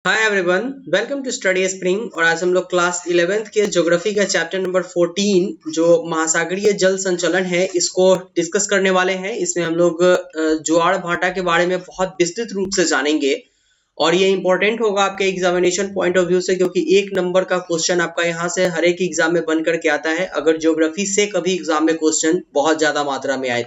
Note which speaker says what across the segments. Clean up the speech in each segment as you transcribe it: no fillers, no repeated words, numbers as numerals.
Speaker 1: Hi everyone, welcome to study spring. और आज हम लोग क्लास 11th के ज्योग्राफी का चैप्टर नंबर 14 जो महासागरीय जल संचलन है इसको डिस्कस करने वाले हैं। इसमें हम लोग ज्वार भाटा के बारे में बहुत विस्तृत रूप से जानेंगे और ये इंपॉर्टेंट होगा आपके एग्जामिनेशन पॉइंट ऑफ व्यू से, क्योंकि 1 नंबर का क्वेश्चन आपका यहाँ से हर एक एग्जाम में बन करके आता है अगर ज्योग्राफी से कभी एग्जाम में क्वेश्चन बहुत ज्यादा मात्रा में आए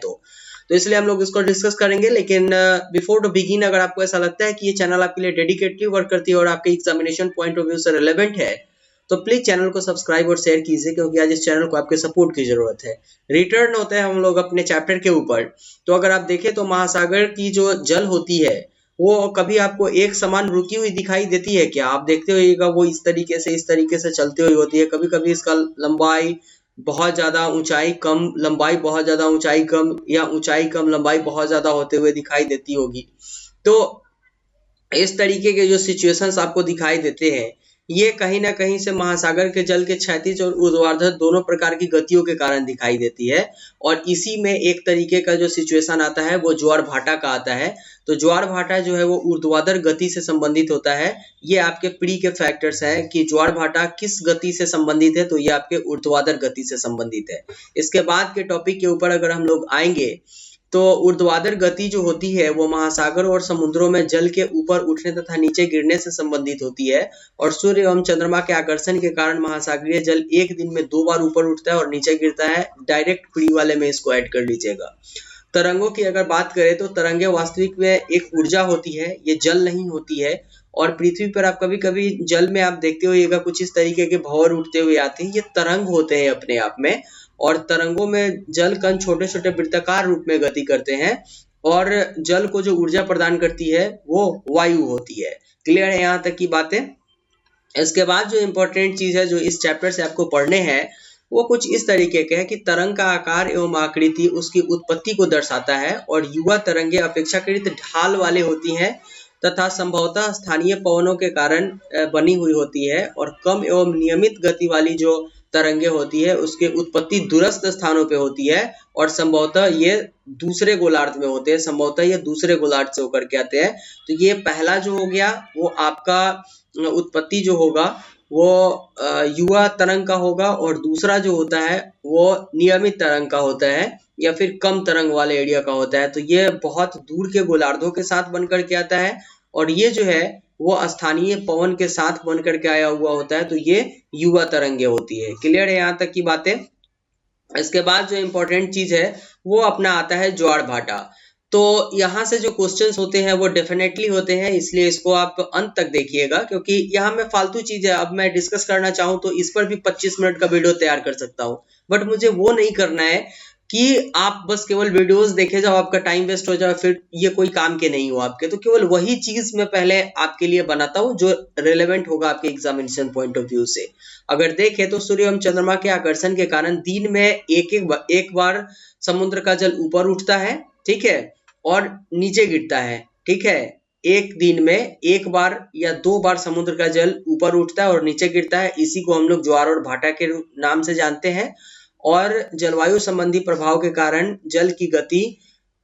Speaker 1: तो इसलिए हम लोग इसको डिस्कस करेंगे। लेकिन बिफोर टू बिगिन, अगर आपको ऐसा लगता है कि ये चैनल आपके लिए डेडिकेटली वर्क करती है और आपके एग्जामिनेशन पॉइंट ऑफ व्यू से रिलेवेंट है तो प्लीज चैनल को सब्सक्राइब और शेयर कीजिए, क्योंकि आज इस चैनल को आपके सपोर्ट की जरूरत है। रिटर्न होते हैं हम लोग अपने चैप्टर के ऊपर। तो अगर आप देखें तो महासागर की जो जल होती है वो कभी आपको एक समान रुकी हुई दिखाई देती है क्या? आप देखते होइएगा वो इस तरीके से चलती हुई होती है। कभी कभी इसका लंबाई बहुत ज्यादा, ऊंचाई कम, लंबाई बहुत ज्यादा, ऊंचाई कम, या ऊंचाई कम लंबाई बहुत ज्यादा होते हुए दिखाई देती होगी। तो इस तरीके के जो सिचुएशंस आपको दिखाई देते हैं ये कहीं ना कहीं से महासागर के जल के क्षैतिज और ऊर्ध्वाधर दोनों प्रकार की गतियों के कारण दिखाई देती है। और इसी में एक तरीके का जो सिचुएशन आता है वो ज्वार भाटा का आता है। तो ज्वार भाटा जो है वो ऊर्ध्वाधर गति से संबंधित होता है। ये आपके प्री के फैक्टर्स हैं कि ज्वार भाटा किस गति से संबंधित है, तो ये आपके ऊर्ध्वाधर गति से संबंधित है। इसके बाद के टॉपिक के ऊपर अगर हम लोग आएंगे तो ऊर्ध्वाधर गति जो होती है वो महासागर और समुद्रों में जल के ऊपर उठने तथा नीचे गिरने से संबंधित होती है। और सूर्य एवं चंद्रमा के आकर्षण के कारण महासागरीय जल एक दिन में 2 बार ऊपर उठता है और नीचे गिरता है। डायरेक्ट प्री वाले में इसको ऐड कर लीजिएगा। तरंगों की अगर बात करें तो तरंगे वास्तविक में एक ऊर्जा होती है, ये जल नहीं होती है। और पृथ्वी पर आप कभी कभी जल में आप देखते होइएगा कुछ इस तरीके के भंवर उठते हुए आते हैं, ये तरंग होते हैं अपने आप में। और तरंगों में जल कण छोटे छोटे वृत्ताकार रूप में गति करते हैं और जल को जो ऊर्जा प्रदान करती है वो वायु होती है। क्लियर है यहाँ तक की बातें? इसके बाद जो इम्पोर्टेंट चीज है जो इस चैप्टर से आपको पढ़ने हैं वो कुछ इस तरीके के है कि तरंग का आकार एवं आकृति उसकी उत्पत्ति को दर्शाता है। और युवा तरंगे अपेक्षाकृत ढाल वाले होती हैं तथा संभवतः स्थानीय पवनों के कारण बनी हुई होती है। और कम एवं नियमित गति वाली जो तरंगे होती है उसकी उत्पत्ति दूरस्थ स्थानों पे होती है और संभवतः ये दूसरे गोलार्ध में होते हैं, संभवतः ये दूसरे गोलार्ध से होकर के आते हैं। तो ये पहला जो हो गया वो आपका उत्पत्ति जो होगा वो युवा तरंग का होगा, और दूसरा जो होता है वो नियमित तरंग का होता है या फिर कम तरंग वाले एरिया का होता है। तो ये बहुत दूर के गोलार्धों के साथ बनकर के आता है और ये जो है वो स्थानीय पवन के साथ बनकर के आया हुआ होता है। तो ये युवा तरंगे होती है। क्लियर है यहाँ तक की बातें? इसके बाद जो इम्पोर्टेंट चीज है वो अपना आता है ज्वार भाटा। तो यहाँ से जो क्वेश्चंस होते हैं वो डेफिनेटली होते हैं, इसलिए इसको आप अंत तक देखिएगा, क्योंकि यहाँ में फालतू चीज है। अब मैं डिस्कस करना चाहूँ तो इस पर भी 25 मिनट का वीडियो तैयार कर सकता हूँ, बट मुझे वो नहीं करना है कि आप बस केवल वीडियोस देखे जाओ, आपका टाइम वेस्ट हो जाए, फिर ये कोई काम के नहीं हो आपके। तो केवल वही चीज मैं पहले आपके लिए बनाता हूँ जो रिलेवेंट होगा आपके एग्जामिनेशन पॉइंट ऑफ व्यू से। अगर देखें तो सूर्य एवं चंद्रमा के आकर्षण के कारण दिन में एक बार समुद्र का जल ऊपर उठता है, ठीक है, और नीचे गिरता है, ठीक है। एक दिन में 1 बार या 2 बार समुद्र का जल ऊपर उठता है और नीचे गिरता है। इसी को हम लोग ज्वार और भाटा के नाम से जानते हैं। और जलवायु संबंधी प्रभाव के कारण जल की गति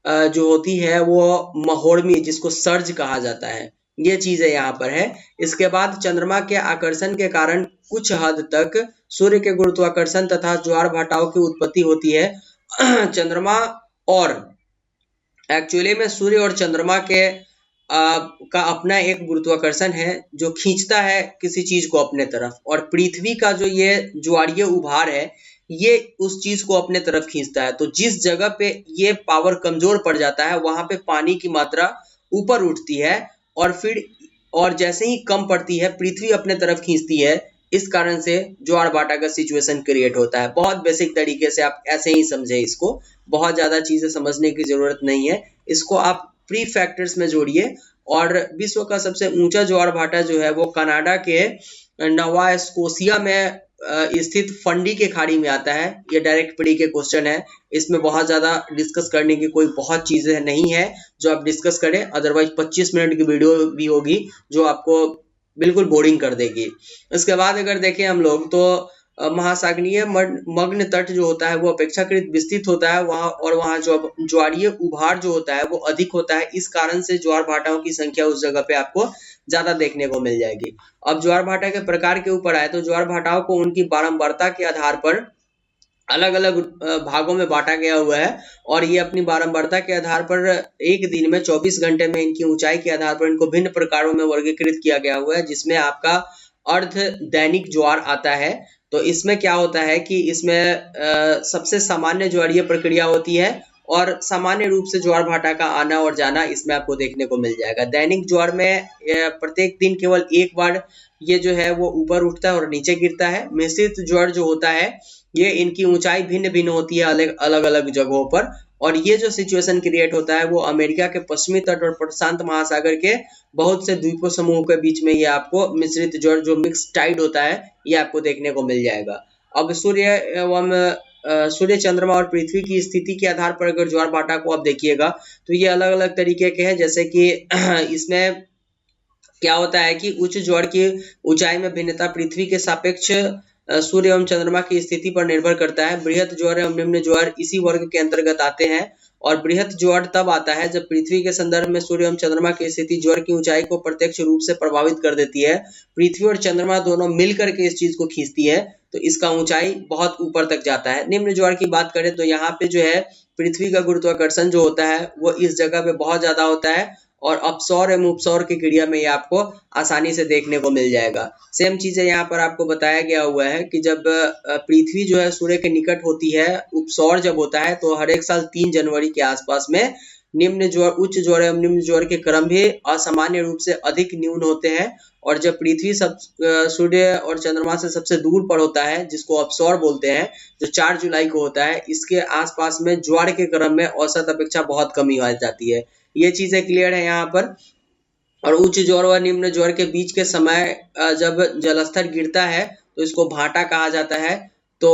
Speaker 1: जो होती है वो महोर्मी, जिसको सर्ज कहा जाता है, ये चीजें यहाँ पर है। इसके बाद चंद्रमा के आकर्षण के कारण कुछ हद तक सूर्य के गुरुत्वाकर्षण तथा ज्वार भाटाओं की उत्पत्ति होती है। चंद्रमा और एक्चुअली में सूर्य और चंद्रमा के का अपना एक गुरुत्वाकर्षण है जो खींचता है किसी चीज को अपने तरफ, और पृथ्वी का जो ये ज्वारीय उभार है ये उस चीज को अपने तरफ खींचता है। तो जिस जगह पे ये पावर कमजोर पड़ जाता है वहां पे पानी की मात्रा ऊपर उठती है और जैसे ही कम पड़ती है पृथ्वी अपने तरफ खींचती है। इस कारण से ज्वार भाटा का सिचुएशन क्रिएट होता है। बहुत बेसिक तरीके से आप ऐसे ही समझे इसको, बहुत ज्यादा चीजें समझने की जरूरत नहीं है। इसको आप प्री फैक्टर्स में जोड़िए। और विश्व का सबसे ऊंचा ज्वार भाटा जो है वो कनाडा के नोवा स्कोशिया में स्थित फंडी के खाड़ी में आता है। ये डायरेक्ट प्री के क्वेश्चन है, इसमें बहुत ज्यादा डिस्कस करने की कोई बहुत चीजें नहीं है जो आप डिस्कस करें, अदरवाइज 25 मिनट की वीडियो भी होगी जो आपको बिल्कुल बोरिंग कर देगी। इसके बाद अगर देखें हम लोग तो महासागरीय मग्न तट जो होता है वो अपेक्षाकृत विस्तृत होता है वहाँ, और वहाँ जो ज्वारीय उभार जो होता है वो अधिक होता है। इस कारण से ज्वार भाटाओं की संख्या उस जगह पे आपको ज्यादा देखने को मिल जाएगी। अब ज्वार भाटा के प्रकार के ऊपर आए तो ज्वार भाटाओं को उनकी बारंबारता के आधार पर अलग अलग भागों में बांटा गया हुआ है, और ये अपनी बारंबारता के आधार पर एक दिन में 24 घंटे में इनकी ऊंचाई के आधार पर इनको भिन्न प्रकारों में वर्गीकृत किया गया हुआ है, जिसमें आपका अर्ध दैनिक ज्वार आता है। तो इसमें क्या होता है कि इसमें सबसे सामान्य ज्वारीय प्रक्रिया होती है, और सामान्य रूप से ज्वार भाटा का आना और जाना इसमें आपको देखने को मिल जाएगा। दैनिक ज्वार में प्रत्येक दिन केवल एक बार ये जो है वो ऊपर उठता है और नीचे गिरता है। मिश्रित ज्वार जो होता है ये इनकी ऊंचाई भिन्न भिन्न होती है अलग अलग जगहों पर, और ये जो सिचुएशन क्रिएट होता है वो अमेरिका के पश्चिमी तट और प्रशांत महासागर के बहुत से द्वीपों समूह के बीच में ये आपको मिश्रित ज्वार जो मिक्स टाइड होता है ये आपको देखने को मिल जाएगा। अब सूर्य एवं सूर्य, चंद्रमा और पृथ्वी की स्थिति के आधार पर अगर ज्वार भाटा को आप देखिएगा तो ये अलग अलग तरीके के हैं। जैसे कि इसमें क्या होता है कि उच्च ज्वार की ऊंचाई में भिन्नता पृथ्वी के सापेक्ष सूर्य एवं चंद्रमा की स्थिति पर निर्भर करता है। बृहत ज्वार एवं निम्न ज्वार इसी वर्ग के अंतर्गत आते हैं, और बृहत ज्वार तब आता है जब पृथ्वी के संदर्भ में सूर्य एवं चंद्रमा की स्थिति ज्वार की ऊंचाई को प्रत्यक्ष रूप से प्रभावित कर देती है। पृथ्वी और चंद्रमा दोनों मिलकर के इस चीज को खींचती है, तो इसका ऊंचाई बहुत ऊपर तक जाता है। निम्न ज्वार की बात करें तो यहाँ पे जो है पृथ्वी का गुरुत्वाकर्षण जो होता है वो इस जगह पे बहुत ज्यादा होता है, और अपसौर एवं उपसौर की क्रिया में ये आपको आसानी से देखने को मिल जाएगा। सेम चीजें यहाँ पर आपको बताया गया हुआ है कि जब पृथ्वी जो है सूर्य के निकट होती है, उपसौर जब होता है तो हर एक साल 3 जनवरी के आसपास में निम्न ज्वार, उच्च ज्वार एवं निम्न ज्वार के क्रम भी असामान्य रूप से अधिक न्यून होते हैं, और जब पृथ्वी सूर्य और चंद्रमा से सबसे दूर पर होता है जिसको अपसौर बोलते हैं, जो 4 जुलाई को होता है, इसके आसपास में ज्वार के क्रम में औसत अपेक्षा बहुत कमी आ जाती है। ये चीजें क्लियर है यहाँ पर। और उच्च ज्वार व निम्न ज्वार के बीच के समय जब जलस्तर गिरता है तो इसको भाटा कहा जाता है। तो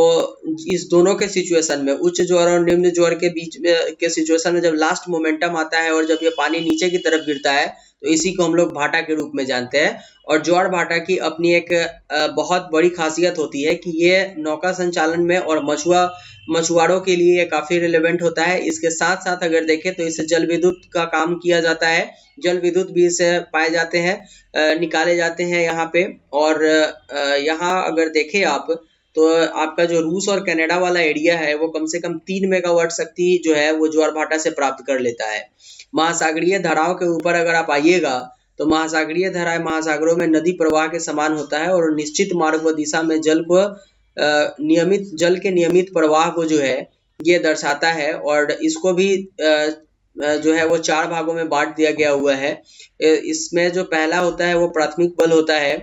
Speaker 1: इस दोनों के सिचुएशन में, उच्च ज्वार और निम्न ज्वार के बीच में के सिचुएशन में जब लास्ट मोमेंटम आता है और जब ये पानी नीचे की तरफ गिरता है तो इसी को हम लोग भाटा के रूप में जानते हैं। और ज्वार भाटा की अपनी एक बहुत बड़ी खासियत होती है कि ये नौका संचालन में और मछुआरों के लिए ये काफी रिलेवेंट होता है। इसके साथ साथ अगर देखें तो इससे जल विद्युत का काम किया जाता है, जल विद्युत भी इससे पाए जाते हैं, निकाले जाते हैं यहाँ पे। और यहाँ अगर देखें आप तो आपका जो रूस और कनाडा वाला एरिया है वो कम से कम 3 मेगावाट शक्ति जो है वो ज्वार भाटा से प्राप्त कर लेता है। महासागरीय धाराओं के ऊपर अगर आप आइएगा तो महासागरीय धाराएं महासागरों में नदी प्रवाह के समान होता है, और निश्चित मार्ग व दिशा में जल के नियमित प्रवाह को जो है ये दर्शाता है। और इसको भी जो है वो 4 भागों में बांट दिया गया हुआ है। इसमें जो पहला होता है वो प्राथमिक बल होता है,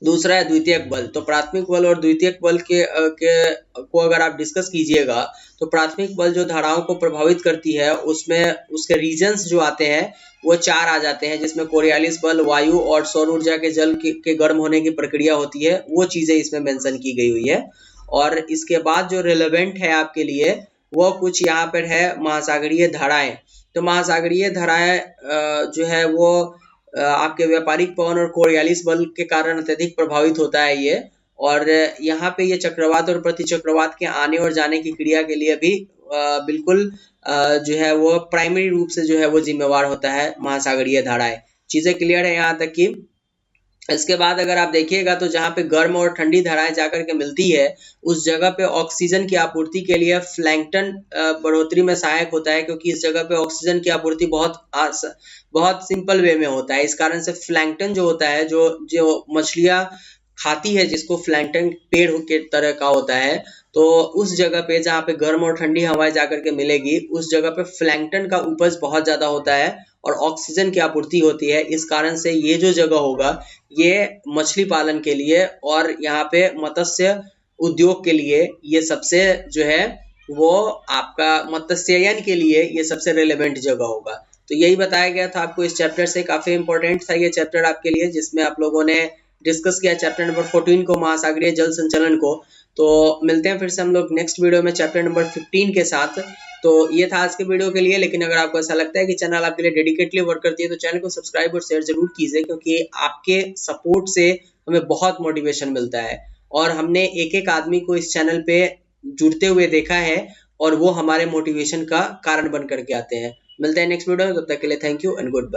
Speaker 1: दूसरा है द्वितीयक बल। तो प्राथमिक बल और द्वितीयक बल को अगर आप डिस्कस कीजिएगा तो प्राथमिक बल जो धाराओं को प्रभावित करती है उसमें उसके रीजन्स जो आते हैं वो 4 आ जाते हैं, जिसमें कोरियालिस बल, वायु और सौर ऊर्जा के जल के गर्म होने की प्रक्रिया होती है, वो चीजें इसमें मेंशन की गई हुई है। और इसके बाद जो रिलेवेंट है आपके लिए वो कुछ यहाँ पर है महासागरीय धाराएं। तो महासागरीय धाराएं जो है वो आपके व्यापारिक पवन और कोरियालिस बल के कारण अत्यधिक प्रभावित होता है ये। और यहाँ पे ये चक्रवात और प्रति चक्रवात के आने और जाने की क्रिया के लिए भी बिल्कुल जो है वो प्राइमरी रूप से जो है वो जिम्मेवार होता है महासागरीय धाराएं। चीजें क्लियर है यहाँ तक की। इसके बाद अगर आप देखिएगा तो जहाँ पे गर्म और ठंडी धाराएं जाकर के मिलती है उस जगह पे ऑक्सीजन की आपूर्ति के लिए प्लैंकटन बढ़ोतरी में सहायक होता है, क्योंकि इस जगह पे ऑक्सीजन की आपूर्ति बहुत सिंपल वे में होता है। इस कारण से प्लैंकटन जो होता है, जो मछलियां खाती है, जिसको प्लैंकटन पेड़ के तरह का होता है, तो उस जगह पे जहाँ पे गर्म और ठंडी हवाएं जाकर के मिलेगी उस जगह पे प्लैंकटन का उपज बहुत ज्यादा होता है और ऑक्सीजन की आपूर्ति होती है। इस कारण से ये जो जगह होगा ये मछली पालन के लिए और यहाँ पे मत्स्य उद्योग के लिए ये सबसे जो है वो आपका मत्स्ययन के लिए ये सबसे रिलेवेंट जगह होगा। तो यही बताया गया था आपको इस चैप्टर से। काफी इंपॉर्टेंट था ये चैप्टर आपके लिए, जिसमें आप लोगों ने डिस्कस किया चैप्टर नंबर 14 को, महासागरीय जल संचलन को। तो मिलते हैं फिर से हम लोग नेक्स्ट वीडियो में चैप्टर नंबर 15 के साथ। तो ये था आज के वीडियो के लिए, लेकिन अगर आपको ऐसा लगता है कि चैनल आपके लिए डेडिकेटली वर्क करती है तो चैनल को सब्सक्राइब और शेयर जरूर कीजिए, क्योंकि आपके सपोर्ट से हमें बहुत मोटिवेशन मिलता है। और हमने एक एक आदमी को इस चैनल पे जुड़ते हुए देखा है और वो हमारे मोटिवेशन का कारण बन करके आते हैं। मिलते हैं नेक्स्ट वीडियो में, तब तक के लिए thank you and good bye.